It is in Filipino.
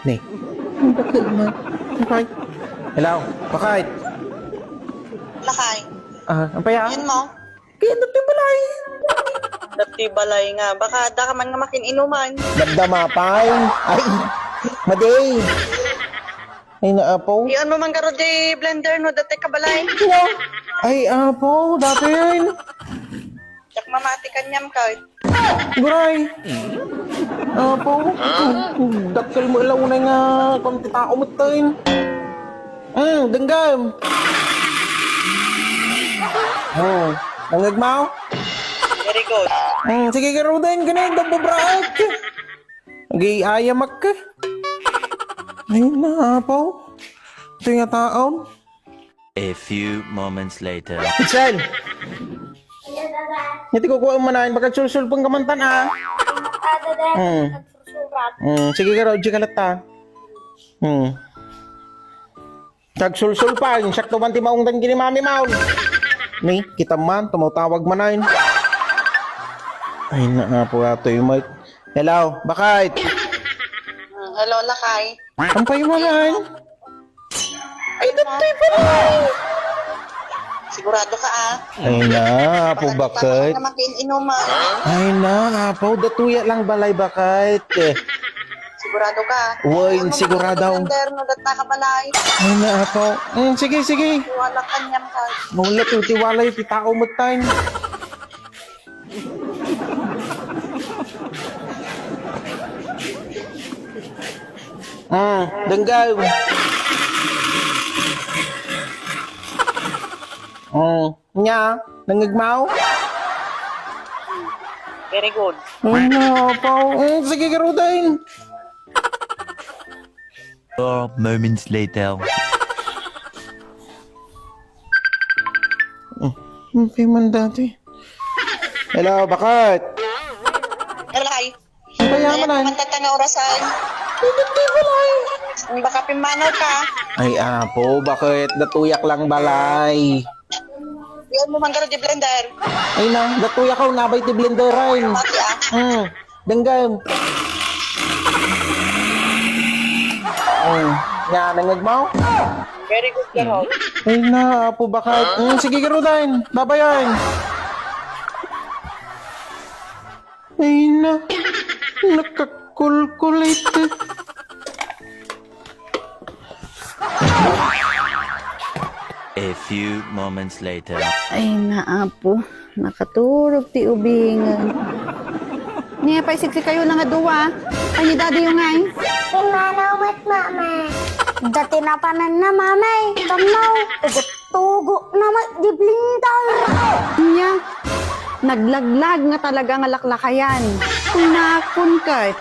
Nih. Bakit naman? Bakit? Hello? Bakit? Lakay. Ang paya? Yan mo. Kaya nagtibalay. Dati balay nga. Baka da ka man nga makin inuman. Damdamapay. Ay, maday. Ay, naapo. Iyon mo man garo di blender no. Dati ka balay. Ay, apo, dapin. Yak mamati kanyam ka. Guray. Apo. Dakal mo ilaw na nga kung titao mo tayo. Danggam. Nangagmaw? Very good. Sige ka din, ganun, dababraat. Nag-iayamak ka. Ay, naapaw. Ito yung taon. A few moments later. Itzel! Hindi ko kuha manahin, baka sulsul-pang kamantan, ha? Sige ka raw, kalat ta. Tag-sulsul pa, yung sakto man ti maungtan kini mami maun. Ni, kita man, tumutawag manahin. Ay, naapo ato yung mic. Hello, bakit? Hello, Lakay. Ang payo manahin? Ay, datoy pa na. Sigurado ka Ay na, apo bakit? Baka nga makin inuman. Ay na, apo, datuya lang balay bakit? Sigurado ka. Uy, Iyon mo man sigurado. garo di blender no. Dati ka balay. Ay na, apo. Sige, sige. Wala kanyam ka. Mula tiwala yung titao mo tayo. Denggaw. Nya, nangagmaw? Very good. Ay na, apo. Sige, garudain. 4 moments later. Hindi man dati. Hello, bakit? Lakay. Ang payaman na. Mantata nga orasan. Baka pimanaw ka. Ay, apo, bakit? Datuyak lang balay. Iyon mo man garo di blender. Ay na, datuyak ako, nabay ti blender rin. Mati Denggam. Nya, nangagmaw? Very good garo. Ay na, apo, bakit? Sige, garudain. Babayan. Ay na, nakakulkulit. A few moments later. Ay, naapo. Nakaturog ti ubingan. Niya, paisiksi kayo lang nga duwa. Ay, ni daddy yung ngay. Pinanawat, mama. Dati na panan na, mamay. Tamaw. Tugo na magdiblintal. Niya, naglaglag nga talaga nga laklakayan. Kunakon ka.